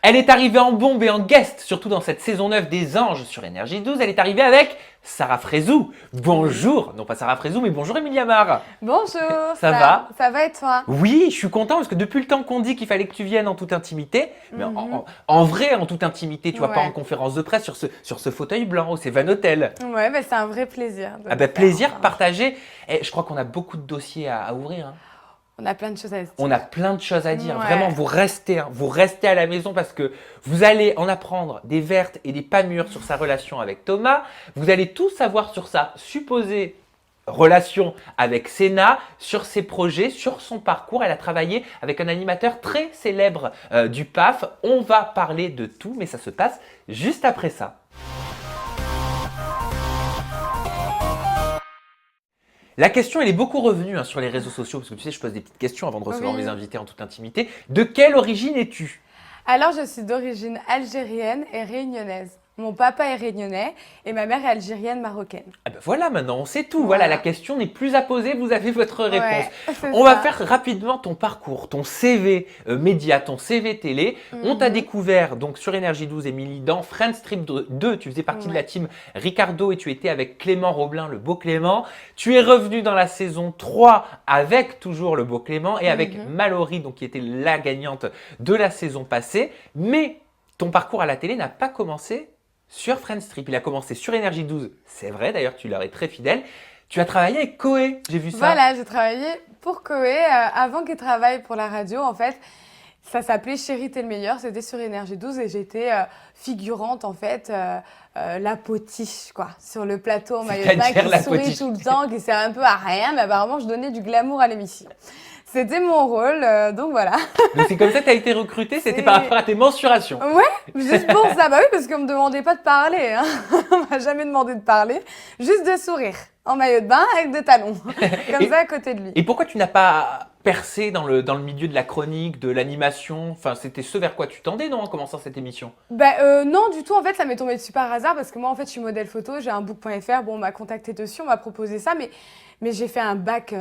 Elle est arrivée en bombe et en guest, surtout dans cette saison 9 des Anges sur Énergie 12. Elle est arrivée avec Sarah Frézou. Bonjour, non pas Sarah Frézou, mais bonjour Emilia Mar. Bonjour. Ça va? Ça va et toi? Oui, je suis content parce que depuis le temps qu'on dit qu'il fallait que tu viennes en toute intimité, mais en vrai, en toute intimité, tu vois, pas en conférence de presse sur ce fauteuil blanc, c'est Van Hotel. Ouais, bah, c'est un vrai plaisir. Plaisir partagé. Et je crois qu'on a beaucoup de dossiers à ouvrir. Hein. On a plein de choses à se dire. On a plein de choses à dire. Ouais. Vraiment, vous restez à la maison parce que vous allez en apprendre des vertes et des pas mûres sur sa relation avec Thomas. Vous allez tout savoir sur sa supposée relation avec Sénat, sur ses projets, sur son parcours. Elle a travaillé avec un animateur très célèbre du PAF. On va parler de tout, mais ça se passe juste après ça. La question, elle est beaucoup revenue sur les réseaux sociaux, parce que tu sais, je pose des petites questions avant de recevoir mes invités en toute intimité. De quelle origine es-tu? Alors, je suis d'origine algérienne et réunionnaise. Mon papa est réunionnais et ma mère est algérienne marocaine. Ah ben voilà, maintenant on sait tout. Voilà, la question n'est plus à poser, vous avez votre réponse. Ouais, on va faire rapidement ton parcours, ton CV média, ton CV télé. On t'a découvert donc sur Énergie 12, Émilie, dans Friends Strip 2. Tu faisais partie de la team Ricardo et tu étais avec Clément Roblin, le beau Clément. Tu es revenu dans la saison 3 avec toujours le beau Clément et avec Mallory, donc qui était la gagnante de la saison passée. Mais ton parcours à la télé n'a pas commencé sur Friends Strip, il a commencé sur Énergie 12, c'est vrai, d'ailleurs tu leur es très fidèle. Tu as travaillé avec Coé, j'ai vu ça. Voilà, j'ai travaillé pour Coé avant qu'il travaille pour la radio en fait. Ça s'appelait Chérie t'es le meilleur, c'était sur Énergie 12 et j'étais figurante en fait, la potiche quoi, sur le plateau en maillot de bain qui sourit tout le temps, qui sert un peu à rien, mais apparemment je donnais du glamour à l'émission. C'était mon rôle, donc voilà. Donc c'est comme ça que tu as été recrutée, c'était par rapport à tes mensurations. Ouais, juste pour ça, bah oui, parce qu'on me demandait pas de parler, hein. On m'a jamais demandé de parler, juste de sourire, en maillot de bain avec des talons, comme ça à côté de lui. Et pourquoi tu n'as pas percé dans le milieu de la chronique, de l'animation? Enfin, c'était ce vers quoi tu tendais, non, en commençant cette émission? Non, du tout, en fait, ça m'est tombé dessus par hasard, parce que moi, en fait, je suis modèle photo, j'ai un book.fr, bon, on m'a contacté dessus, on m'a proposé ça, mais j'ai fait un bac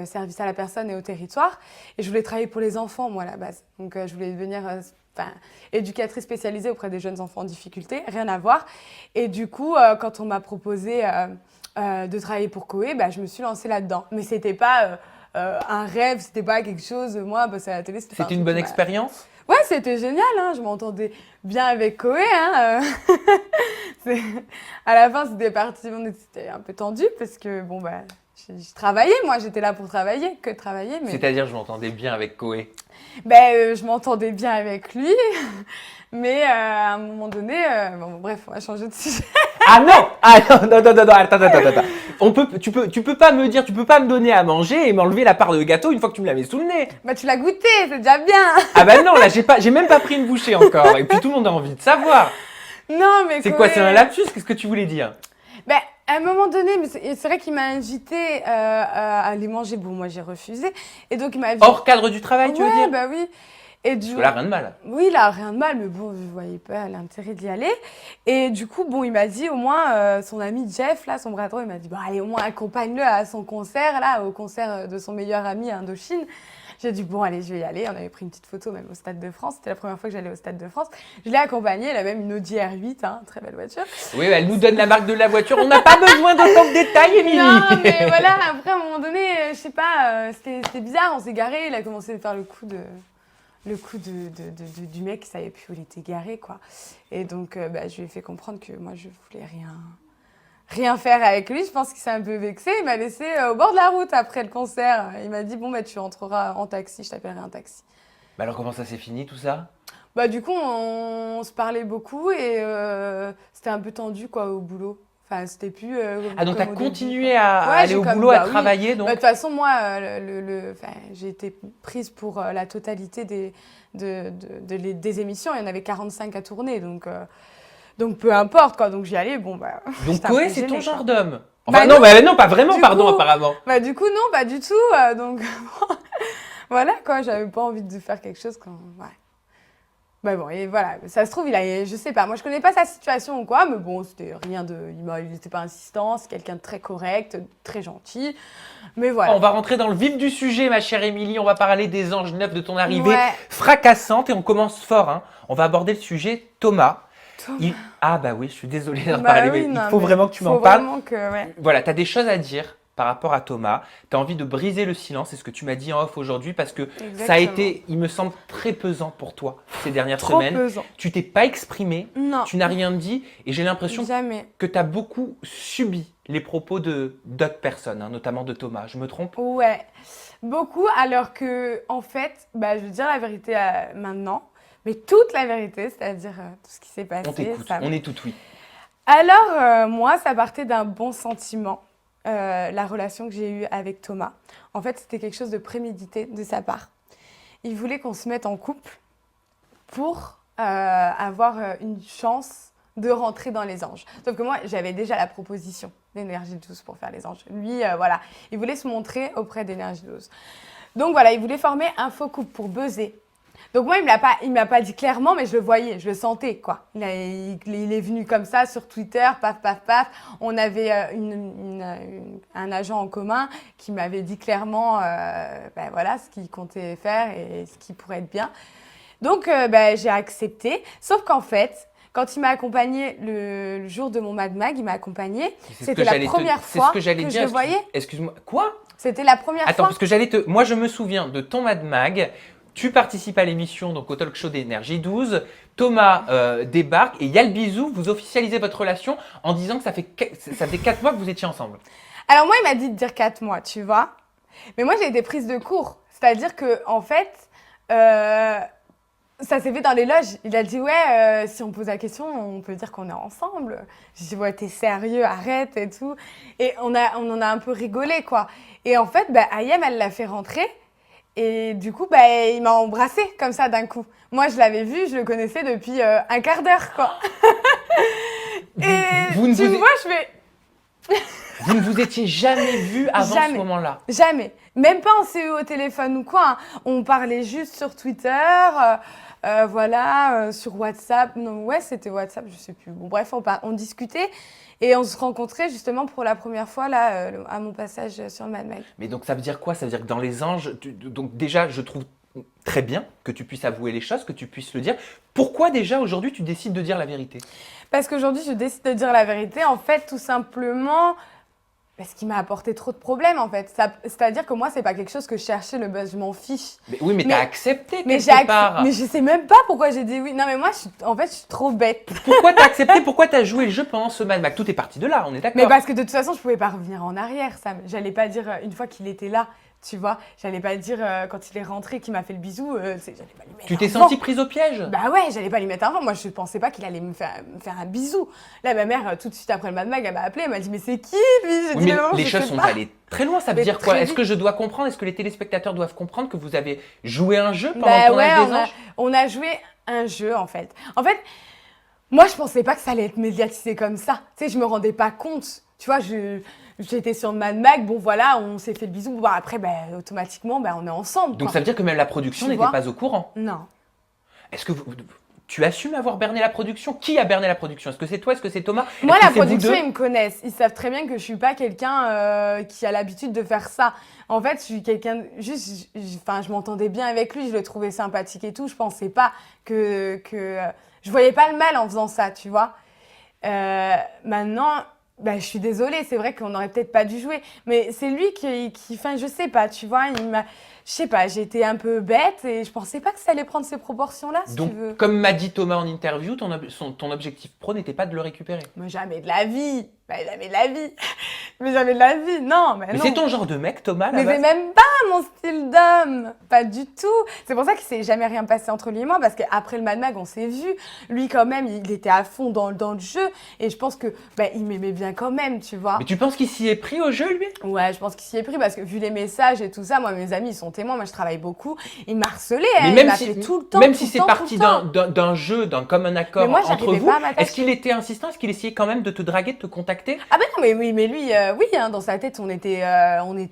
service à la personne et au territoire. Et je voulais travailler pour les enfants, moi, à la base. Donc, je voulais devenir éducatrice spécialisée auprès des jeunes enfants en difficulté. Rien à voir. Et du coup, quand on m'a proposé de travailler pour Coé, je me suis lancée là-dedans. Mais c'était pas un rêve, c'était pas quelque chose... Moi, bosser à la télé, c'était une bonne expérience? Ouais, c'était génial, hein. Je m'entendais bien avec Coé. Hein. À la fin, c'était parti, on était un peu tendu parce que je travaillais, moi, j'étais là pour travailler, que travailler. Mais... C'est-à-dire, je m'entendais bien avec Coé? Je m'entendais bien avec lui, mais à un moment donné, bref, on va changer de sujet. Ah non, attends. Tu peux pas me dire, tu peux pas me donner à manger et m'enlever la part de gâteau une fois que tu me la mets sous le nez. Tu l'as goûté, c'est déjà bien. Ah non, là j'ai même pas pris une bouchée encore. Et puis tout le monde a envie de savoir. Non, mais c'est quoi, c'est un lapsus? Qu'est-ce que tu voulais dire? À un moment donné, c'est vrai qu'il m'a invité à aller manger. Bon, moi j'ai refusé. Et donc il m'a invité. Hors cadre du travail, tu veux dire? Bah oui. Et du... Là, rien de mal. Oui, là, rien de mal, mais bon, je voyais pas l'intérêt d'y aller. Et du coup, il m'a dit au moins, son ami Jeff, là, son bras droit, il m'a dit, allez, au moins accompagne-le à son concert, là, au concert de son meilleur ami à Indochine. J'ai dit, bon, allez, je vais y aller. On avait pris une petite photo même au Stade de France. C'était la première fois que j'allais au Stade de France. Je l'ai accompagnée. Elle a même une Audi R8, hein, très belle voiture. Oui, elle nous donne la marque de la voiture. On n'a pas besoin d'autant de détails, Émilie. Non, mais voilà, après, à un moment donné, je sais pas, c'était bizarre. On s'est garé. Il a commencé à faire le coup du mec qui savait plus où il était garé, quoi. Et donc, je lui ai fait comprendre que moi, je voulais rien faire avec lui. Je pense qu'il s'est un peu vexé. Il m'a laissé au bord de la route après le concert. Il m'a dit, tu rentreras en taxi, je t'appellerai un taxi. Alors, comment ça s'est fini, tout ça? Du coup, on se parlait beaucoup et c'était un peu tendu, quoi, au boulot. Enfin, c'était plus... donc tu as continué à aller au boulot, à travailler, donc? De toute façon, moi, j'ai été prise pour la totalité des émissions. Il y en avait 45 à tourner, donc peu importe, quoi. Donc j'y allais, Donc Coé, c'est ton genre d'homme? Non, pas vraiment, apparemment. Du coup, non, pas du tout. Donc voilà, quoi, j'avais pas envie de faire quelque chose quand... Ouais. Bah bon, et voilà, ça se trouve, je sais pas, moi je connais pas sa situation ou quoi, mais bon, c'était rien de, il était pas insistant, c'est quelqu'un de très correct, très gentil, mais voilà. On va rentrer dans le vif du sujet, ma chère Émilie. On va parler des anges neufs de ton arrivée Ouais. fracassante et on commence fort. Hein. On va aborder le sujet Thomas. Thomas. Ah bah oui, je suis désolée d'en Bah parler, oui, mais non, il faut mais vraiment que tu m'en faut parles. vraiment que, ouais. Voilà, tu as des choses à dire par rapport à Thomas. Tu as envie de briser le silence, c'est ce que tu m'as dit en off aujourd'hui, parce que ça a Exactement. été, il me semble, très pesant pour toi ces dernières Trop semaines. pesant. Tu t'es pas exprimé, Non, tu n'as rien dit, et j'ai l'impression jamais. que tu as beaucoup subi les propos d'autres personnes, hein, notamment de Thomas. Je me trompe? Ouais, beaucoup, alors que, en fait, bah, je veux dire la vérité maintenant, mais toute la vérité, c'est-à-dire tout ce qui s'est passé. On t'écoute, ça- on est tout oui. Alors, moi, ça partait d'un bon sentiment, la relation que j'ai eue avec Thomas. En fait, c'était quelque chose de prémédité de sa part. Il voulait qu'on se mette en couple pour avoir une chance de rentrer dans les anges. Sauf que moi, j'avais déjà la proposition d'énergie 12 pour faire les anges. Lui, voilà, il voulait se montrer auprès d'énergie 12. Donc voilà, il voulait former un faux couple pour buzzer. Donc moi, il m'a pas dit clairement, mais je le voyais, je le sentais, quoi. Il est venu comme ça sur Twitter, paf, paf, paf. On avait un agent en commun qui m'avait dit clairement, ben voilà, ce qu'il comptait faire et ce qui pourrait être bien. Donc, ben, j'ai accepté. Sauf qu'en fait, quand il m'a accompagnée le jour de mon Mad Mag, il m'a accompagnée. C'était la première fois que je le voyais. Excuse-moi, quoi? C'était la première Attends, fois. parce que moi, je me souviens de ton Mad Mag. Tu participes à l'émission, donc au talk show d'Énergie 12. Thomas débarque et il y a le bisou. Vous officialisez votre relation en disant que ça fait 4 mois que vous étiez ensemble. Alors moi, il m'a dit de dire 4 mois, tu vois. Mais moi, j'ai été prise de court. C'est-à-dire que, en fait, ça s'est fait dans les loges. Il a dit, ouais, si on pose la question, on peut dire qu'on est ensemble. J'ai dit, ouais, t'es sérieux, arrête et tout. Et on en a un peu rigolé, quoi. Et en fait, bah, Ayem, elle l'a fait rentrer. Et du coup, bah, il m'a embrassée comme ça d'un coup. Moi, je l'avais vu, je le connaissais depuis un quart d'heure, quoi. Et Vous ne tu vous- vois, je fais... Vous ne vous étiez jamais vu avant Jamais. ce moment-là. Jamais. Même pas on s'est eu au téléphone ou quoi. Hein. On parlait juste sur Twitter, voilà, sur WhatsApp. Non, ouais, c'était WhatsApp, je sais plus. Bon, bref, on discutait et on se rencontrait justement pour la première fois là, à mon passage sur le Mad Mag. Mais donc ça veut dire quoi? Ça veut dire que dans les anges, donc déjà, je trouve très bien que tu puisses avouer les choses, que tu puisses le dire. Pourquoi déjà aujourd'hui tu décides de dire la vérité? Parce qu'aujourd'hui, je décide de dire la vérité, en fait, tout simplement. Parce qu'il m'a apporté trop de problèmes en fait. C'est-à-dire que moi, c'est pas quelque chose que je cherchais, le buzz, je m'en fiche. Mais oui, mais t'as accepté Mais quelque part. mais je sais même pas pourquoi j'ai dit oui. Non, mais moi, je suis trop bête. Pourquoi t'as accepté? Pourquoi t'as joué le jeu pendant ce Mad Mag? Tout est parti de là, on est d'accord. Mais parce que de toute façon, je pouvais pas revenir en arrière, Sam. J'allais pas dire une fois qu'il était là, tu vois. J'allais pas dire quand il est rentré, qu'il m'a fait le bisou, j'allais pas lui mettre Tu t'es un vent. sentie prise au piège? Bah ouais, j'allais pas lui mettre un vent. Moi, je pensais pas qu'il allait me faire un bisou. Là, ma mère, tout de suite après le Mad Mag, elle m'a appelé, elle m'a dit mais c'est qui lui? J'ai Oui, dit mais non, les je choses sais sont pas. allées très loin. Ça veut Mais dire quoi? très Est-ce vite. que je dois comprendre? Est-ce que les téléspectateurs doivent comprendre que vous avez joué un jeu pendant Bah le tournage ouais, des anges? on a joué un jeu en fait. En fait, moi je pensais pas que ça allait être médiatisé comme ça. Tu sais, je me rendais pas compte. Tu vois, j'étais sur Mad Mag, bon voilà, on s'est fait le bisou. Bon, après, bah, automatiquement, bah, on est ensemble. Donc quoi. ça veut dire que même la production Tu n'était vois pas au courant. Non. Est-ce que tu assumes avoir berné la production? Qui a berné la production? Est-ce que c'est toi? Est-ce que c'est Thomas? Moi, Est-ce la que c'est vous production, deux ils me connaissent. Ils savent très bien que je suis pas quelqu'un qui a l'habitude de faire ça. En fait, je suis quelqu'un. Juste, je m'entendais bien avec lui, je le trouvais sympathique et tout. Je pensais pas que je voyais pas le mal en faisant ça, tu vois. Maintenant, bah, je suis désolée, c'est vrai qu'on aurait peut-être pas dû jouer. Mais c'est lui enfin, je sais pas, tu vois, je sais pas, j'ai été un peu bête et je pensais pas que ça allait prendre ces proportions-là, si Donc, tu veux. comme m'a dit Thomas en interview, ton objectif pro n'était pas de le récupérer. Mais jamais de la vie, mais jamais de la vie, mais jamais de la vie, non, mais Mais non. c'est ton genre de mec, Thomas, là Mais c'est même pas mon style d'homme, pas du tout. C'est pour ça qu'il s'est jamais rien passé entre lui et moi, parce qu'après le Mad Mag, on s'est vu. Lui, quand même, il était à fond dans le jeu, et je pense que bah, il m'aimait bien quand même, tu vois. Mais tu penses qu'il s'y est pris au jeu, lui? Ouais, je pense qu'il s'y est pris, parce que vu les messages et tout ça, moi, mes amis, ils sont témoins, moi, je travaille beaucoup. Il m'a harcelé, Mais il même m'a si, fait tout le temps. même tout si le c'est temps, parti tout le temps. d'un jeu, d'un commun accord Mais moi, entre j'arrivais vous, pas à m'attacher. est-ce qu'il était insistant? Est-ce qu'il essayait quand même de te draguer, de te contacter? Ah ben non, mais oui, mais lui, oui, hein, dans sa tête, on était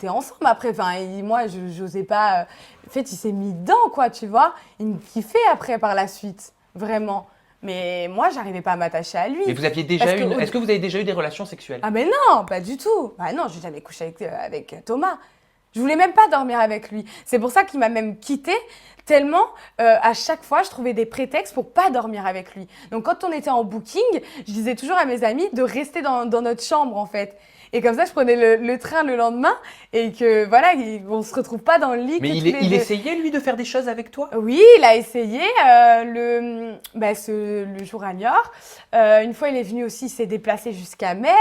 ensemble après. Enfin, moi, j'osais pas. En fait, il s'est mis dedans, quoi, tu vois. Il me kiffait après, par la suite. vraiment. Mais moi, j'arrivais pas à m'attacher à lui. Mais vous aviez déjà Parce eu, que est-ce que vous avez déjà eu des relations sexuelles? Ah mais non, pas du tout. Bah non, j'ai jamais couché avec Thomas. Je voulais même pas dormir avec lui. C'est pour ça qu'il m'a même quittée, tellement à chaque fois je trouvais des prétextes pour pas dormir avec lui. Donc quand on était en booking, je disais toujours à mes amis de rester dans notre chambre en fait. Et comme ça, je prenais le train le lendemain et que voilà, on se retrouve pas dans le lit. Mais que tous les il deux. essayait, lui, de faire des choses avec toi? Oui, il a essayé le jour à Niort. Une fois, il est venu aussi, il s'est déplacé jusqu'à Metz.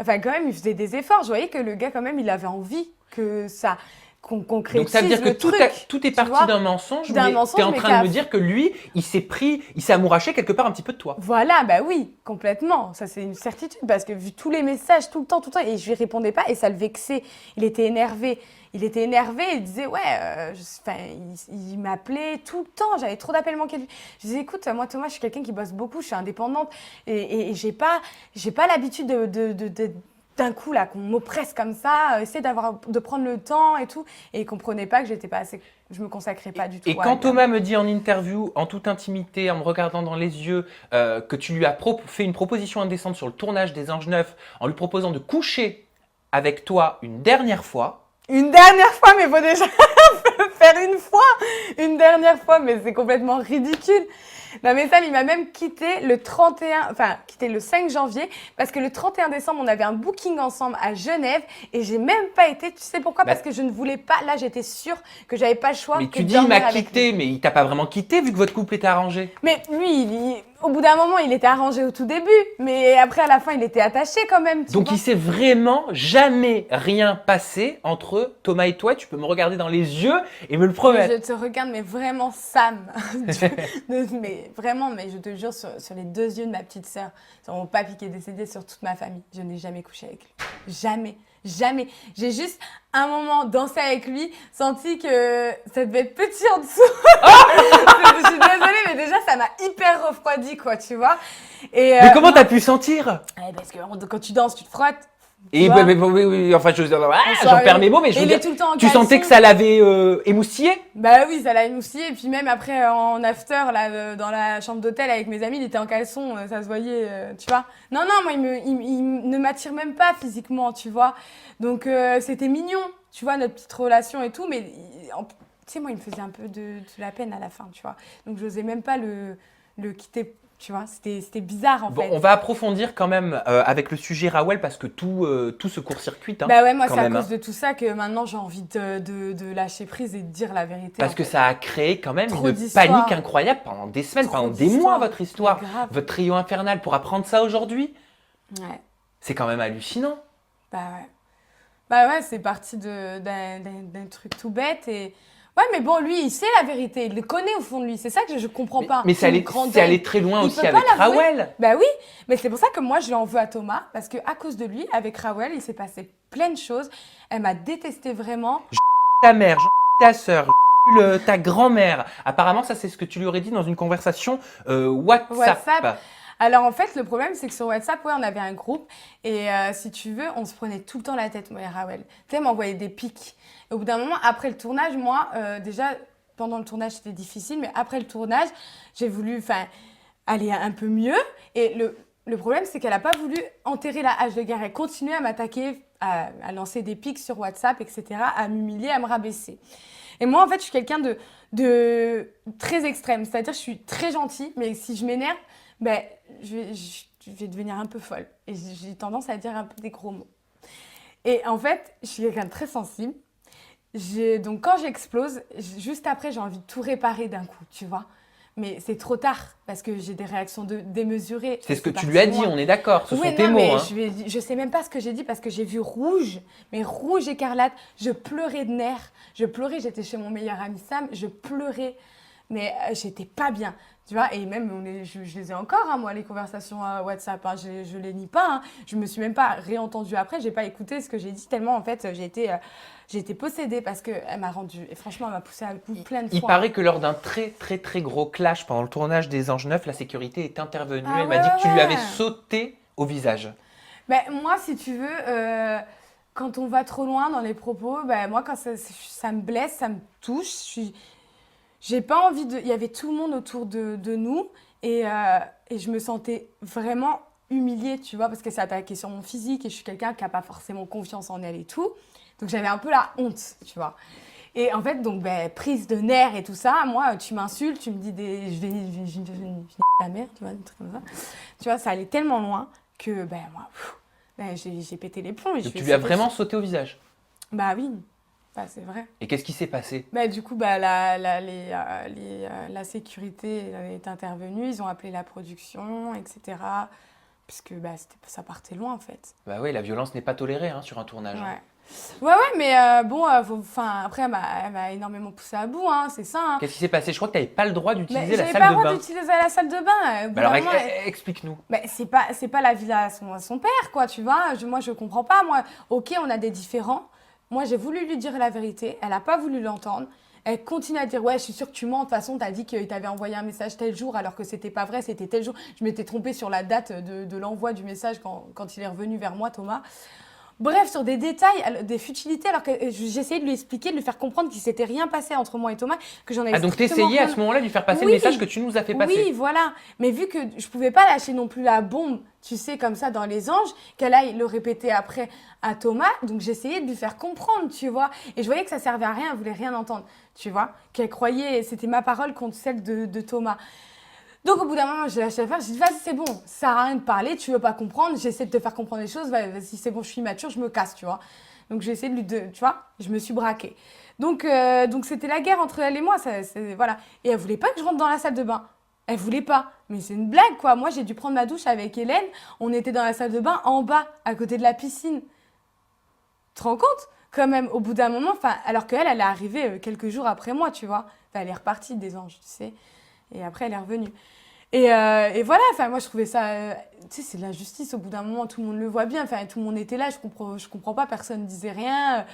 Enfin, quand même, il faisait des efforts. Je voyais que le gars, quand même, il avait envie que ça qu'on concrétise Donc ça veut dire que le truc. tout est tu parti vois. d'un mensonge, D'un mais mensonge, tu es en mais train qui de a- me dire que lui, il s'est amouraché quelque part un petit peu de toi. Voilà, bah oui, complètement. Ça, c'est une certitude parce que vu tous les messages tout le temps, et je lui répondais pas et ça le vexait. Il était énervé. Il disait, ouais, enfin, il m'appelait tout le temps. J'avais trop d'appels manqués de lui. Je disais, écoute, moi, Thomas, je suis quelqu'un qui bosse beaucoup, je suis indépendante et j'ai pas l'habitude d'un coup, là, qu'on m'oppresse comme ça, essayer de prendre le temps et tout. Et il comprenait pas que j'étais pas assez, je me consacrais pas du tout. Et à quand lui. Thomas me dit en interview, en toute intimité, en me regardant dans les yeux, que tu lui as fait une proposition indécente sur le tournage des Anges Neufs, en lui proposant de coucher avec toi une dernière fois, Une dernière fois, mais faut déjà faire une dernière fois, mais c'est complètement ridicule. Non mais Sam, il m'a même quitté quitté le 5 janvier, parce que le 31 décembre, on avait un booking ensemble à Genève, et j'ai même pas été, tu sais pourquoi? Parce que je ne voulais pas, là j'étais sûre que j'avais pas le choix mais que tu de dis il dormir m'a avec lui. quitté, mais il t'a pas vraiment quitté vu que votre couple était arrangé. Mais lui, au bout d'un moment, il était arrangé au tout début, mais après à la fin, il était attaché quand même, tu Donc vois. il s'est vraiment jamais rien passé entre Thomas et toi. Tu peux me regarder dans les yeux et me le Mais promettre. je te regarde, mais vraiment, Sam. Mais vraiment, mais je te jure, sur les deux yeux de ma petite sœur, sur mon papy qui est décédé, sur toute ma famille, je n'ai jamais couché avec lui. Jamais. Jamais. J'ai juste, un moment, dansé avec lui, senti que ça devait être petit en dessous. Je suis désolée, mais déjà, ça m'a hyper refroidi, quoi, tu vois. Et, Mais comment t'as pu sentir? parce que quand tu danses, tu te frottes. Et vois. oui, enfin, On j'en perds mes mots, mais je Et veux il est dire, tout le temps en tu sentais que caleçon. ça l'avait émoustillé? Bah oui, ça l'a émoussillé. Et puis même après, en after, là, dans la chambre d'hôtel avec mes amis, il était en caleçon, ça se voyait, tu vois. Non, non, moi, il ne m'attire même pas physiquement, tu vois. Donc, c'était mignon, tu vois, notre petite relation et tout. Mais, tu sais, moi, il me faisait un peu de la peine à la fin, tu vois. Donc, j'osais même pas le quitter, tu vois. C'était bizarre, en Bon, fait. on va approfondir quand même avec le sujet Rawel parce que tout se court-circuite. Hein, Bah ouais, moi, quand c'est à même, cause hein. de tout ça que maintenant, j'ai envie de lâcher prise et de dire la vérité. Parce en que fait. ça a créé quand même Trop une d'histoires. panique incroyable pendant des semaines, Trop pendant des d'histoires. mois, votre histoire, Mais grave. votre trio infernal. Pour apprendre ça aujourd'hui, Ouais. c'est quand même hallucinant. Bah ouais. Bah ouais, c'est parti d'un truc tout bête et... Ouais, mais bon, lui, il sait la vérité, il le connaît au fond de lui, c'est ça que je comprends pas. Mais C'est une c'est grande allé haine. très loin Il aussi peut pas avec l'avouer. Rawel. Bah oui, mais c'est pour ça que moi, je lui en veux à Thomas, parce que à cause de lui, avec Rawel, il s'est passé plein de choses. Elle m'a détesté vraiment. Ta mère, ta sœur, ta grand-mère. Apparemment, ça c'est ce que tu lui aurais dit dans une conversation WhatsApp. Alors en fait, le problème, c'est que sur WhatsApp, ouais, on avait un groupe et si tu veux, on se prenait tout le temps la tête, moi et Rawel. Tu sais, elle m'envoyait des pics. Et au bout d'un moment, après le tournage, moi, déjà, pendant le tournage, c'était difficile, mais après le tournage, j'ai voulu aller un peu mieux. Et le problème, c'est qu'elle n'a pas voulu enterrer la hache de guerre. Elle continuait à m'attaquer, à lancer des pics sur WhatsApp, etc., à m'humilier, à me rabaisser. Et moi, en fait, je suis quelqu'un de très extrême. C'est-à-dire, je suis très gentille, mais si je m'énerve, ben, je vais devenir un peu folle. Et j'ai tendance à dire un peu des gros mots. Et en fait, je suis quelqu'un de très sensible. Donc, quand j'explose, juste après, j'ai envie de tout réparer d'un coup, tu vois. Mais c'est trop tard, parce que j'ai des réactions démesurées. C'est ce que tu parti lui as de dit, moi. on est d'accord, ce Oui, sont tes non, mots. mais Hein. je sais même pas ce que j'ai dit parce que j'ai vu rouge, mais rouge écarlate. Je pleurais de nerfs. Je pleurais, j'étais chez mon meilleur ami Sam, je pleurais. Mais j'étais pas bien, tu vois. Et même, je les ai encore, hein, moi, les conversations WhatsApp. Hein, je les nie pas. Hein. Je me suis même pas réentendue après. J'ai pas écouté ce que j'ai dit tellement, en fait, j'ai été possédée parce qu'elle m'a rendue... Et franchement, elle m'a poussée à bout plein de fois. Il paraît que lors d'un très très très gros clash pendant le tournage des Anges Neufs, la sécurité est intervenue. Ah Elle m'a ouais, dit que tu lui ouais. avais sauté au visage. Ben, moi, si tu veux, quand on va trop loin dans les propos, ben, moi, quand ça me blesse, ça me touche, j'ai pas envie de... Il y avait tout le monde autour de nous et je me sentais vraiment humiliée, tu vois, parce qu'elle s'est attaquée sur mon physique et je suis quelqu'un qui n'a pas forcément confiance en elle et tout. Donc j'avais un peu la honte, tu vois. Et en fait, donc, prise de nerfs et tout ça, moi, tu m'insultes, tu me dis je vais ta mère, tu vois, des trucs comme ça. Tu vois, ça allait tellement loin que, moi, j'ai pété les plombs. Donc tu lui as vraiment sauté au visage? Bah oui, bah, c'est vrai. Et qu'est-ce qui s'est passé? Du coup, la sécurité est intervenue, ils ont appelé la production, etc. Puisque ça partait loin, en fait. Bah oui, la violence n'est pas tolérée hein, sur un tournage. Ouais. Ouais, mais après, elle m'a énormément poussée à bout, hein, c'est ça. Hein. Qu'est-ce qui s'est passé? Je crois que tu n'avais pas le droit d'utiliser la J'avais salle pas de le droit bain. d'utiliser la salle de bain. Alors, explique-nous. C'est pas la villa à son père, quoi, tu vois. Moi, je comprends pas. Moi, ok, on a des différends. Moi, j'ai voulu lui dire la vérité. Elle a pas voulu l'entendre. Elle continue à dire, ouais, je suis sûre que tu mens. De toute façon, tu as dit qu'il t'avait envoyé un message tel jour alors que c'était pas vrai, c'était tel jour. Je m'étais trompée sur la date de l'envoi du message quand il est revenu vers moi, Thomas. Bref, sur des détails, des futilités, alors que j'essayais de lui expliquer, de lui faire comprendre qu'il s'était rien passé entre moi et Thomas, que j'en avais donc t'essayais à ce moment-là de lui faire passer le message que tu nous as fait passer. Oui, voilà. Mais vu que je pouvais pas lâcher non plus la bombe, tu sais, comme ça dans les anges, qu'elle aille le répéter après à Thomas, donc j'essayais de lui faire comprendre, tu vois. Et je voyais que ça servait à rien, elle voulait rien entendre, tu vois. Qu'elle croyait, c'était ma parole contre celle de Thomas. Donc au bout d'un moment, j'ai lâché l'affaire, j'ai dit vas-y c'est bon, ça sert à rien de parler, tu veux pas comprendre, j'essaie de te faire comprendre les choses, vas-y c'est bon, je suis mature, je me casse, tu vois. Donc j'ai essayé tu vois, je me suis braquée. Donc c'était la guerre entre elle et moi, voilà. Et elle voulait pas que je rentre dans la salle de bain. Elle voulait pas. Mais c'est une blague quoi, moi j'ai dû prendre ma douche avec Hélène, on était dans la salle de bain en bas, à côté de la piscine. Tu te rends compte? Quand même, au bout d'un moment, alors qu'elle, elle est arrivée quelques jours après moi, tu vois. Elle est repartie des anges, tu sais. Et après, elle est revenue. Et voilà, moi, je trouvais ça... tu sais, c'est de la justice. Au bout d'un moment, tout le monde le voit bien. Tout le monde était là. Je comprends pas. Personne ne disait rien.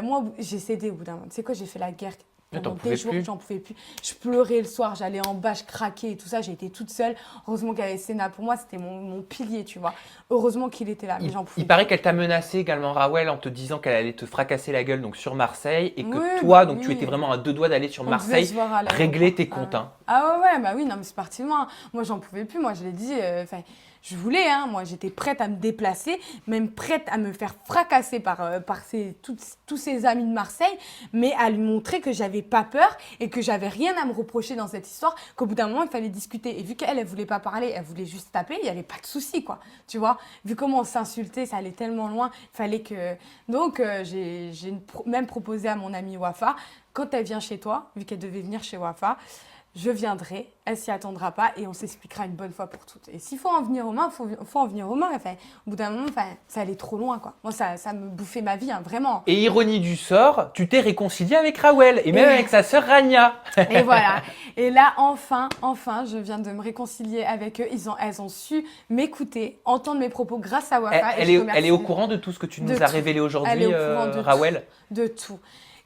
Moi, j'ai cédé au bout d'un moment. Tu sais quoi, j'ai fait la guerre pendant des jours. J'en pouvais plus. Je pleurais le soir. J'allais en bas, je craquais et tout ça. J'ai été toute seule. Heureusement qu'il y avait Sénat. Pour moi, c'était mon pilier, tu vois. Heureusement qu'il était là. Mais j'en pouvais il paraît qu'elle t'a menacé également, Rawel, en te disant qu'elle allait te fracasser la gueule donc sur Marseille et que toi, donc tu étais vraiment à 2 doigts d'aller sur Marseille régler tes comptes. Hein. Ah ouais, bah oui, non, mais c'est parti loin. Moi, j'en pouvais plus. Moi, je l'ai dit, je voulais, hein. Moi, j'étais prête à me déplacer, même prête à me faire fracasser par tous ses amis de Marseille, mais à lui montrer que j'avais pas peur et que j'avais rien à me reprocher dans cette histoire, qu'au bout d'un moment, il fallait discuter. Et vu qu'elle, elle voulait pas parler, elle voulait juste taper, il y avait pas de souci, quoi. Tu vois, vu comment on s'insultait, ça allait tellement loin, il fallait que... Donc, j'ai même proposé à mon amie Wafa, quand elle vient chez toi, vu qu'elle devait venir chez Wafa, je viendrai, elle s'y attendra pas et on s'expliquera une bonne fois pour toutes. Et s'il faut en venir aux mains, faut en venir aux mains. Au bout d'un moment, ça allait trop loin, quoi. Moi, ça me bouffait ma vie, hein, vraiment. Et ironie du sort, tu t'es réconcilié avec Rawel et même avec sa sœur Rania. Et voilà. Et là, enfin, je viens de me réconcilier avec eux. Elles ont su m'écouter, entendre mes propos grâce à Wafa. Elle est au courant de tout ce que tu nous as révélé aujourd'hui, Rawel? De tout.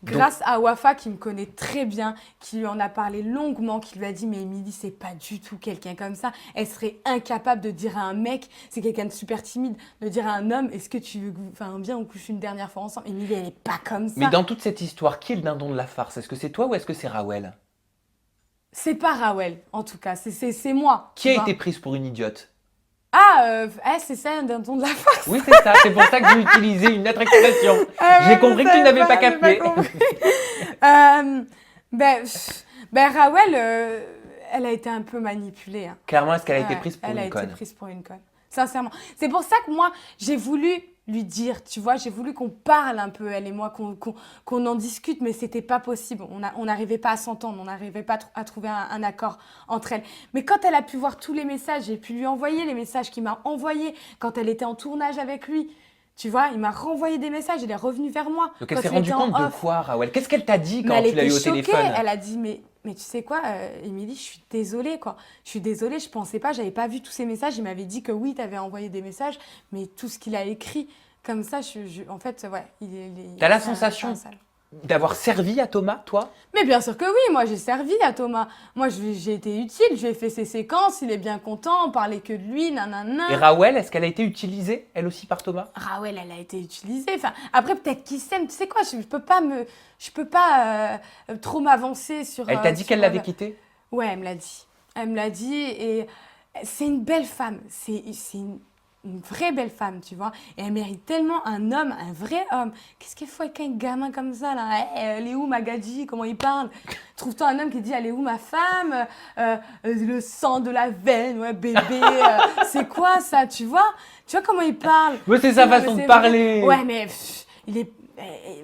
Grâce à Wafa qui me connaît très bien, qui lui en a parlé longuement, qui lui a dit mais Émilie c'est pas du tout quelqu'un comme ça, elle serait incapable de dire à un mec, c'est quelqu'un de super timide, de dire à un homme est-ce que tu veux, viens on couche une dernière fois ensemble. Émilie elle est pas comme ça. Mais dans toute cette histoire, qui est le dindon de la farce? Est-ce que c'est toi ou est-ce que c'est Rawel? C'est pas Rawel en tout cas, c'est moi. Qui a été prise pour une idiote? C'est ça, un dindon de la farce. Oui, c'est ça. C'est pour ça que j'ai utilisé une autre expression. J'ai compris que tu n'avais pas capté. Rawel, elle a été un peu manipulée. Hein. Clairement, est-ce qu'elle a été prise pour une conne? Elle a été prise pour une conne. Sincèrement. C'est pour ça que moi, j'ai voulu lui dire, tu vois, j'ai voulu qu'on parle un peu, elle et moi, qu'on en discute, mais c'était pas possible. On n'arrivait pas à s'entendre, on n'arrivait pas à trouver un accord entre elles. Mais quand elle a pu voir tous les messages, j'ai pu lui envoyer les messages qu'il m'a envoyés quand elle était en tournage avec lui. Tu vois, il m'a renvoyé des messages, il est revenu vers moi. Donc elle s'est rendue compte de quoi, Rawel? Qu'est-ce qu'elle t'a dit quand tu l'as eu au téléphone? Elle a dit, mais tu sais quoi, Émilie, je suis désolée, quoi. Je suis désolée, je pensais pas, j'avais pas vu tous ces messages. Il m'avait dit que oui, tu avais envoyé des messages, mais tout ce qu'il a écrit, comme ça, en fait, ouais. T'as la sensation d'avoir servi à Thomas, toi? Mais bien sûr que oui, moi j'ai servi à Thomas. Moi j'ai été utile, je lui ai fait ses séquences, il est bien content, on parlait que de lui, nanana. Et Rawel, est-ce qu'elle a été utilisée, elle aussi, par Thomas? Rawel, elle a été utilisée. Enfin, après, peut-être qu'ils s'aiment. Tu sais quoi, je peux pas trop m'avancer sur. Elle t'a dit sur, qu'elle l'avait quitté? Ouais, elle me l'a dit. Elle me l'a dit et c'est une belle femme. C'est une vraie belle femme, tu vois. Et elle mérite tellement un homme, un vrai homme. Qu'est-ce qu'il faut avec un gamin comme ça, là? Elle est où, Magadji? Comment il parle? Trouve-toi un homme qui dit, elle est où, ma femme? Le sang de la veine, ouais, bébé. C'est quoi, ça, tu vois? Tu vois comment il parle? Mais c'est sa Non, mais façon de c'est parler. vrai. Ouais, mais il est.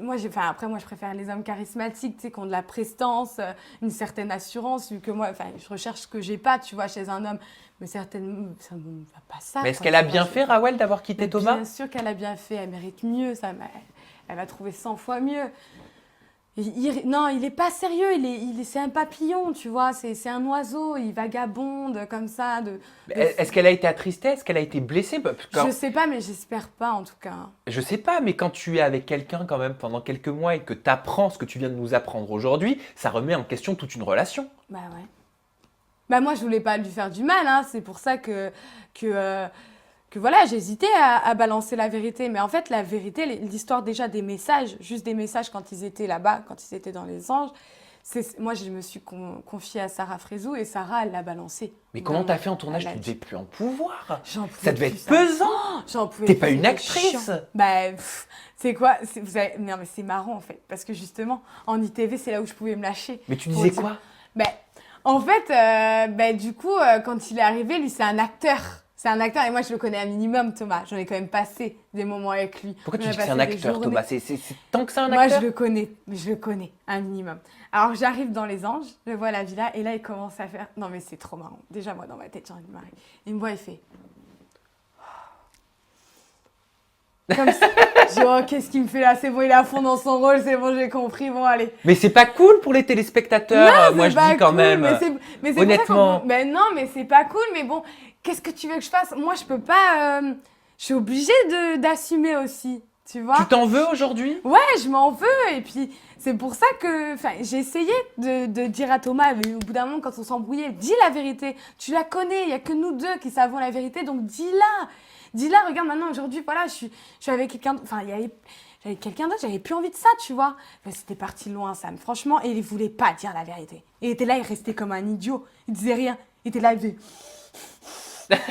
Moi, après, moi, je préfère les hommes charismatiques, tu sais, qui ont de la prestance, une certaine assurance, vu que moi, enfin, je recherche ce que j'ai pas, tu vois, chez un homme. Mais certainement, ça ne va pas ça. Mais est-ce quoi, qu'elle a tu vois, bien fait, Rawel, d'avoir quitté mais Thomas? bien sûr qu'elle a bien fait, elle mérite mieux, ça, elle va trouver 100 fois mieux. Non, il est pas sérieux, c'est un papillon, tu vois, c'est un oiseau, il vagabonde comme ça. Est-ce qu'elle a été attristée? Est-ce qu'elle a été blessée? Je sais pas, mais j'espère pas en tout cas. Je sais pas, mais quand tu es avec quelqu'un quand même pendant quelques mois et que tu apprends ce que tu viens de nous apprendre aujourd'hui, ça remet en question toute une relation. Bah ouais. Bah moi, je voulais pas lui faire du mal, hein, c'est pour ça que voilà, j'hésitais à balancer la vérité. Mais en fait, la vérité, l'histoire déjà des messages, juste des messages quand ils étaient là-bas, quand ils étaient dans les anges, moi, je me suis confiée à Sarah Frézou et Sarah, elle l'a balancé. Mais comment t'as fait en tournage? Elle a Tu dit. devais plus en pouvoir. J'en pouvais Ça devait plus, être ça. pesant. J'en pouvais T'es plus, pas une c'était actrice. chiant. Bah, c'est quoi? Non, mais c'est marrant en fait. Parce que justement, en ITV, c'est là où je pouvais me lâcher. Mais tu Pour disais dire- quoi? Ben, en fait, du coup, quand il est arrivé, lui, c'est un acteur. C'est un acteur et moi, je le connais un minimum, Thomas. J'en ai quand même passé des moments avec lui. Pourquoi tu On a dis que c'est un passé des acteur, journées. Thomas? C'est tant que c'est un Moi, acteur? je le connais un minimum. Alors, j'arrive dans les anges, je vois la villa et là, il commence à faire. Non, mais c'est trop marrant. Déjà, moi, dans ma tête, j'ai envie de marrer. Il me voit, il fait. Comme ça. Je dis, oh, qu'est-ce qu'il me fait là? C'est bon, il est à fond dans son rôle, c'est bon, j'ai compris. Bon, allez. Mais c'est pas cool pour les téléspectateurs, Non, moi c'est je pas dis quand cool, même. mais c'est honnêtement. Mais non, mais c'est pas cool. Mais bon, qu'est-ce que tu veux que je fasse? Moi, je peux pas. Je suis obligée d'assumer aussi. Tu vois? Tu t'en veux aujourd'hui? Ouais, je m'en veux. Et puis, c'est pour ça que j'ai essayé de dire à Thomas, mais au bout d'un moment, quand on s'embrouillait, dis la vérité. Tu la connais, il n'y a que nous deux qui savons la vérité, donc dis-la. Dis-la, regarde maintenant, aujourd'hui, voilà, je suis avec quelqu'un. Enfin, j'avais quelqu'un d'autre, j'avais plus envie de ça, tu vois. Enfin, c'était parti loin, Sam, franchement, et il voulait pas dire la vérité. Il était là, il restait comme un idiot. Il disait rien. Il était là, il faisait. Tu sais,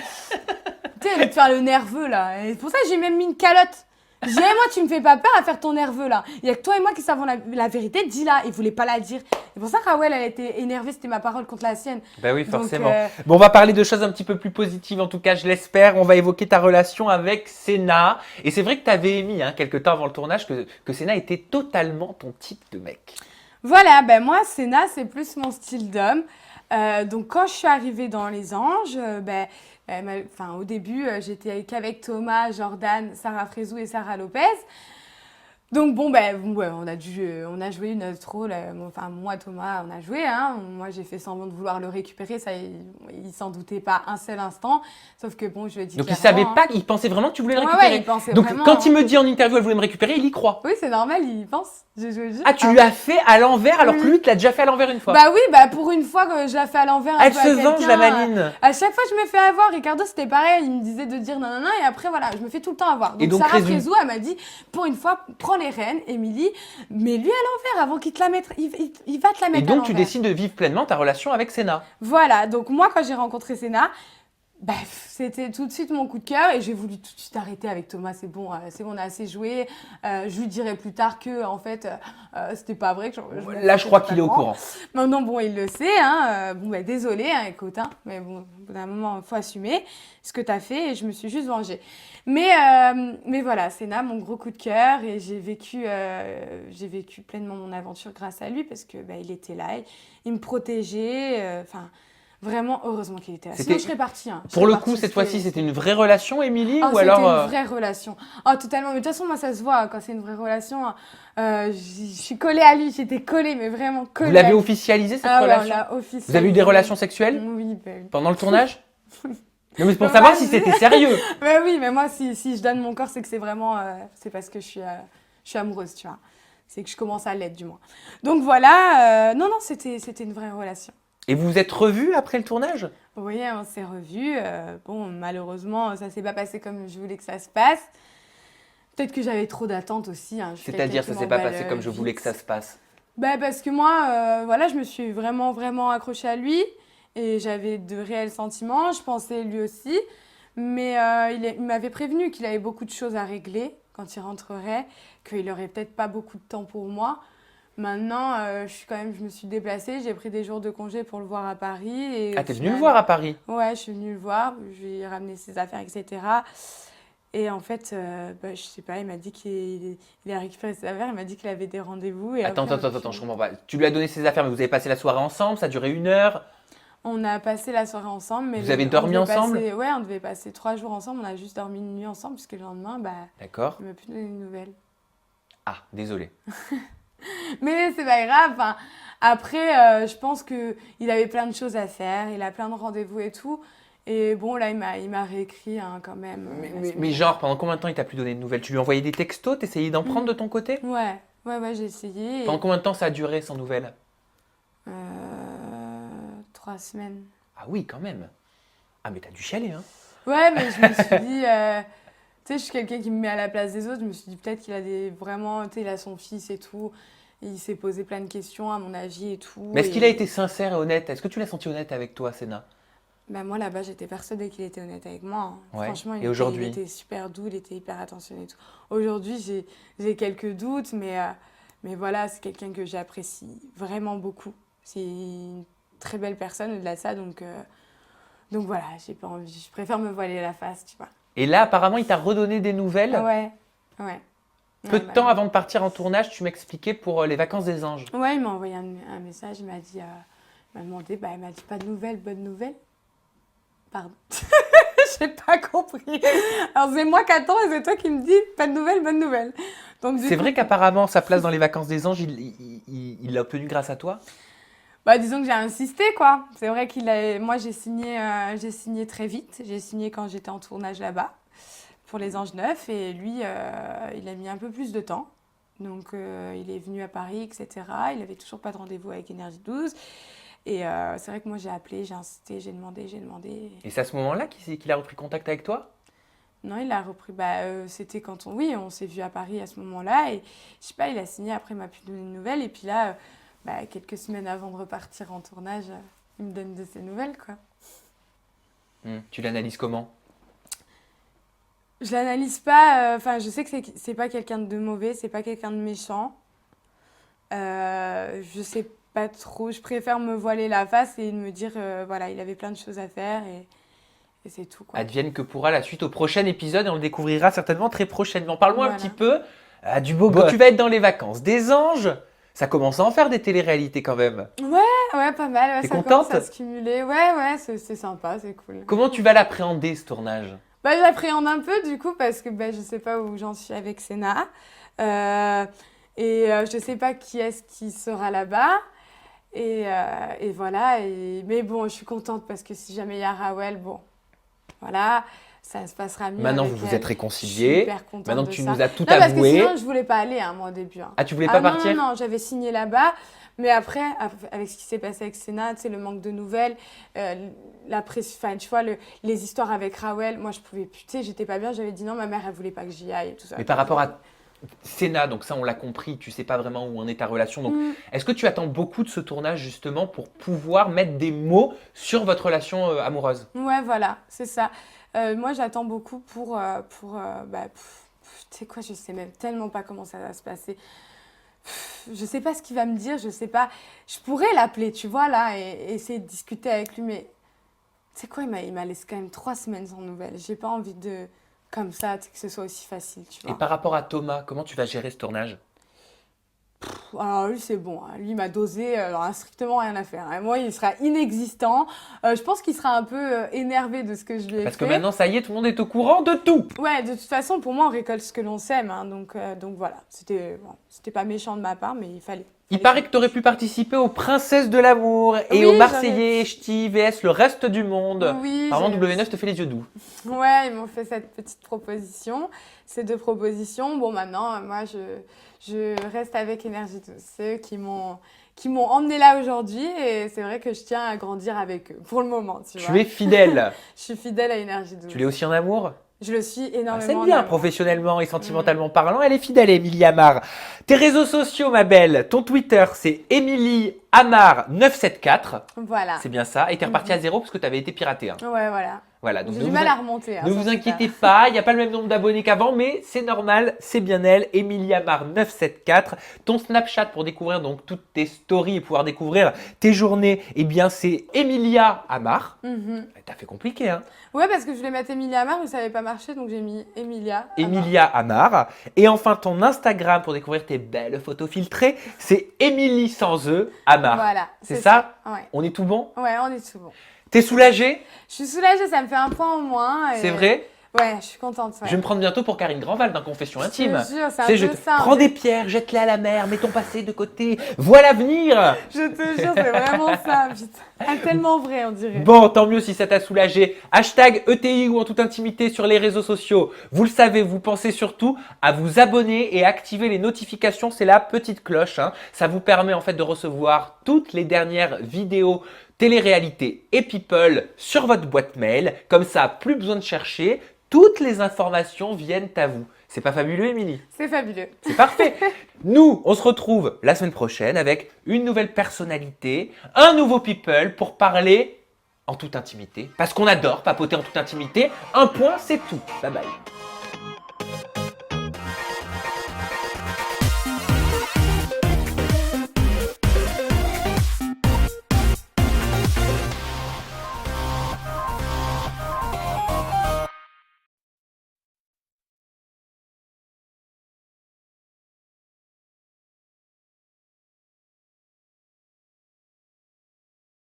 il allait te faire le nerveux, là. Et c'est pour ça que j'ai même mis une calotte. J'ai moi, tu me fais pas peur à faire ton nerveux là. Il y a que toi et moi qui savons la vérité, dis-la. Il voulait pas la dire. C'est pour ça que Rawel, elle était énervée, c'était ma parole contre la sienne. Ben oui, Donc, forcément. Bon, on va parler de choses un petit peu plus positives, en tout cas, je l'espère. On va évoquer ta relation avec Senna. Et c'est vrai que tu avais émis, quelques temps avant le tournage, que Senna était totalement ton type de mec. Voilà, ben moi, Senna, c'est plus mon style d'homme. Donc quand je suis arrivée dans Les Anges, au début, j'étais qu'avec Thomas, Jordan, Sarah Frézou et Sarah Lopez. Donc bon, on a joué notre rôle. Moi, Thomas, on a joué. Moi, j'ai fait semblant de vouloir le récupérer. Ça, il s'en doutait pas un seul instant. Sauf que bon, je lui ai dit Donc il clairement, savait pas, il pensait vraiment que tu voulais le Ouais, récupérer. il pensait Donc vraiment, quand il me dit en interview elle voulait me récupérer, il y croit. Oui, c'est normal, il pense. Je le dis. Ah, tu lui as fait à l'envers alors que lui, tu l'as déjà fait à l'envers une fois. Bah oui, pour une fois que je la fais à l'envers. Elle se venge, la maline. À chaque fois, je me fais avoir. Ricardo, c'était pareil. Il me disait de dire non, et après, voilà, je me fais tout le temps avoir. Donc, Sarah Frézou, elle m'a dit, pour une fois, prends les rênes, Émilie, mets-lui à l'envers avant qu'il te la mette. Il va te la mettre. Et donc, tu décides de vivre pleinement ta relation avec Senna. Voilà. Donc, moi, quand j'ai rencontré Senna, c'était tout de suite mon coup de cœur et j'ai voulu tout de suite arrêter avec Thomas. C'est bon, on a assez joué. Je lui dirai plus tard que en fait, c'était pas vrai. Là, je crois qu'il est au courant. Maintenant, bon, il le sait. Désolé, écoute, mais bon, au bout d'un moment, il faut assumer ce que tu as fait et je me suis juste vengée. Mais voilà, Senna, mon gros coup de cœur et j'ai vécu pleinement mon aventure grâce à lui parce que il était là, il me protégeait. Vraiment, heureusement qu'il était là. Sinon, je serais partie. Pour le coup, cette fois-ci, c'était une vraie relation, Émilie, ou alors c'était une vraie relation. Oh, totalement. Mais de toute façon, moi, ça se voit quand c'est une vraie relation. Je suis collée à lui. J'étais collée, mais vraiment collée. Vous l'avez officialisé, cette relation? Ouais, on l'a officialisé. Vous avez eu des relations sexuelles? Oui. Pendant le tournage? Non, mais c'est pour savoir si c'était sérieux. Oui, mais moi, si je donne mon corps, c'est que c'est vraiment... c'est parce que je suis amoureuse, tu vois. C'est que je commence à l'être, du moins. Donc voilà, non, c'était une vraie relation. Et vous vous êtes revus après le tournage? Oui, on s'est revus. Bon, malheureusement, ça s'est pas passé comme je voulais que ça se passe. Peut-être que j'avais trop d'attentes aussi. Hein. C'est-à-dire, ça s'est pas passé comme je voulais que ça se passe? Bah, parce que moi, voilà, je me suis vraiment, vraiment accrochée à lui. Et j'avais de réels sentiments. Je pensais lui aussi. Mais il m'avait prévenu qu'il avait beaucoup de choses à régler quand il rentrerait. Qu'il aurait peut-être pas beaucoup de temps pour moi. Maintenant, je me suis déplacée, j'ai pris des jours de congé pour le voir à Paris. Et Ah, t'es venue le voir à Paris? Ouais, je suis venue le voir, je lui ai ramené ses affaires, etc. Et en fait, je sais pas, il m'a dit qu'il a récupéré ses affaires, il m'a dit qu'il avait des rendez-vous. Et Attends, après, je comprends pas. Tu lui as donné ses affaires, mais vous avez passé la soirée ensemble, ça a duré 1 heure? On a passé la soirée ensemble. Mais vous avez dormi ensemble? Ouais, on devait passer 3 jours ensemble, on a juste dormi une nuit ensemble, puisque le lendemain, D'accord. il m'a plus donné de nouvelles. Ah, désolé. Mais c'est pas grave. Enfin, après, je pense qu'il avait plein de choses à faire. Il a plein de rendez-vous et tout. Et bon, là, il m'a réécrit hein, quand même. Mais genre, pendant combien de temps il t'a plus donné de nouvelles? Tu lui envoyais des textos? T'essayais d'en prendre de ton côté? Ouais, j'ai essayé. Pendant combien de temps ça a duré sans nouvelles? 3 semaines. Ah oui, quand même. Ah, mais t'as dû chialer, hein? Ouais, mais je me suis dit... tu sais, je suis quelqu'un qui me met à la place des autres. Je me suis dit peut-être qu'il a vraiment... Tu sais, il a son fils et tout. Il s'est posé plein de questions, à mon avis, et tout. Mais est-ce qu'il a été sincère et honnête? Est-ce que tu l'as senti honnête avec toi, Senna? Bah, moi, là-bas, j'étais persuadée qu'il était honnête avec moi. Hein. Ouais. Franchement, Et aujourd'hui? il était super doux, il était hyper attentionné et tout. Aujourd'hui, j'ai quelques doutes, mais voilà, c'est quelqu'un que j'apprécie vraiment beaucoup. C'est une très belle personne au-delà de ça, donc voilà, j'ai pas envie. Je préfère me voiler la face, tu vois. Et là, apparemment, il t'a redonné des nouvelles? Ouais. Peu de temps avant de partir en tournage, tu m'expliquais pour les vacances des anges. Ouais, il m'a envoyé un message, il m'a dit, il m'a demandé, il m'a dit pas de nouvelles, bonne nouvelle. Pardon. J'ai pas compris. Alors c'est moi qui attends et c'est toi qui me dis pas de nouvelles, bonne nouvelle. Donc C'est vrai qu'apparemment, sa place dans les vacances des anges, il l'a obtenue grâce à toi? Bah disons que j'ai insisté quoi. C'est vrai moi j'ai signé très vite. J'ai signé quand j'étais en tournage là-bas pour les Anges Neufs et lui il a mis un peu plus de temps. Donc il est venu à Paris, etc. Il avait toujours pas de rendez-vous avec Énergie 12. Et c'est vrai que moi j'ai appelé, j'ai insisté, j'ai demandé. Et c'est à ce moment-là qu'il a repris contact avec toi? Non, il a repris, c'était quand on s'est vu à Paris à ce moment-là. Et je sais pas, il a signé, après il m'a plus donné de nouvelles. Et puis là, quelques semaines avant de repartir en tournage, il me donne de ses nouvelles, quoi. Tu l'analyses comment? Je l'analyse pas, je sais que c'est pas quelqu'un de mauvais, c'est pas quelqu'un de méchant. Je sais pas trop, je préfère me voiler la face et me dire, voilà, il avait plein de choses à faire et c'est tout, quoi. Advienne que pourra la suite au prochain épisode et on le découvrira certainement très prochainement. Parle-moi un petit peu du beau gosse. Tu vas être dans les vacances des anges. Ça commence à en faire des téléréalités quand même. Ouais, pas mal. T'es ça contente? commence à se cumuler. Ouais, c'est sympa, c'est cool. Comment tu vas l'appréhender ce tournage? J'appréhende un peu du coup parce que je sais pas où j'en suis avec Senna. Je sais pas qui est-ce qui sera là-bas. Et voilà. Mais bon, je suis contente parce que si jamais il y a Rawel, bon, voilà, ça se passera mieux. Maintenant, avec vous vous elle. êtes réconciliés. Super contente. Maintenant que de tu ça. nous as tout Non, parce que avoué. sinon, je voulais pas aller, moi, au début. Ah, tu voulais pas partir? Non, j'avais signé là-bas. Mais après, avec ce qui s'est passé avec Senna, tu sais, le manque de nouvelles, la pression, tu vois, les histoires avec Rawel, moi, je pouvais plus, tu sais, j'étais pas bien. J'avais dit non, ma mère, elle voulait pas que j'y aille et tout ça. Mais par rapport à Senna, donc ça, on l'a compris, tu sais pas vraiment où en est ta relation. Donc, est-ce que tu attends beaucoup de ce tournage justement pour pouvoir mettre des mots sur votre relation amoureuse? Ouais, voilà, c'est ça. Moi, j'attends beaucoup pour tu sais quoi, je sais même tellement pas comment ça va se passer. Je sais pas ce qu'il va me dire, je sais pas. Je pourrais l'appeler, tu vois, là, et essayer de discuter avec lui, mais tu sais quoi, il m'a laissé quand même 3 semaines sans nouvelles. J'ai pas envie de, comme ça, que ce soit aussi facile, tu vois. Et par rapport à Thomas, comment tu vas gérer ce tournage? Alors lui, c'est bon, hein. Lui, il m'a dosé, il n'aura strictement rien à faire. Hein. Moi, il sera inexistant. Je pense qu'il sera un peu énervé de ce que je lui ai fait. Parce que maintenant, ça y est, tout le monde est au courant de tout. Ouais, de toute façon, pour moi, on récolte ce que l'on sème. Hein, donc voilà, c'était pas méchant de ma part, mais il fallait. Il paraît que tu aurais pu participer aux Princesses de l'amour et Oui, aux Marseillais et Ch'ti vs le reste du monde. Oui, Apparemment, W9 te fait les yeux doux. Ouais, ils m'ont fait cette petite proposition, ces 2 propositions. Bon, maintenant, moi, je reste avec Énergie 12. C'est eux qui m'ont emmené là aujourd'hui et c'est vrai que je tiens à grandir avec eux pour le moment, tu vois. Tu es fidèle. Je suis fidèle à Énergie 12. Tu l'es aussi en amour? Je le suis Ah, énormément. c'est en bien, amour. professionnellement et sentimentalement parlant, elle est fidèle, Émilie Amar. Tes réseaux sociaux, ma belle, ton Twitter, c'est Émilie Amar 974. Voilà. C'est bien ça. Et t'es reparti à zéro parce que tu avais été piraté. Hein. Ouais, voilà. Voilà, donc J'ai du mal à remonter. ne vous inquiétez pas, il n'y a pas le même nombre d'abonnés qu'avant, mais c'est normal, c'est bien elle, Émilie Amar 974. Ton Snapchat pour découvrir donc toutes tes stories et pouvoir découvrir tes journées, eh bien c'est Emilia Amar. T'as fait compliqué, hein? Ouais, parce que je voulais mettre Emilia Amar, mais ça n'avait pas marché, donc j'ai mis Emilia Amar. Emilia Amar. Et enfin, ton Instagram pour découvrir tes belles photos filtrées, c'est Émilie sans E Amar. Voilà. C'est ça? Ouais. On est tout bon? Ouais, on est tout bon. T'es soulagée? Je suis soulagée, ça me fait un point au moins. C'est vrai? Ouais, je suis contente. Ouais. Je vais me prendre bientôt pour Karine Grandval dans Confession Intime. Je te jure, c'est un Tu sais, peu ça. prends des pierres, jette-les à la mer, mets ton passé de côté. Voilà l'avenir. Je te jure, c'est vraiment ça. Putain. Ah, tellement vrai, on dirait. Bon, tant mieux si ça t'a soulagé. Hashtag ETI ou en toute intimité sur les réseaux sociaux. Vous le savez, vous pensez surtout à vous abonner et activer les notifications. C'est la petite cloche. Hein. Ça vous permet en fait de recevoir toutes les dernières vidéos télé-réalité et people sur votre boîte mail. Comme ça, plus besoin de chercher. Toutes les informations viennent à vous. C'est pas fabuleux, Émilie? C'est fabuleux. C'est parfait. Nous, on se retrouve la semaine prochaine avec une nouvelle personnalité, un nouveau people pour parler en toute intimité. Parce qu'on adore papoter en toute intimité. Un point, c'est tout. Bye bye.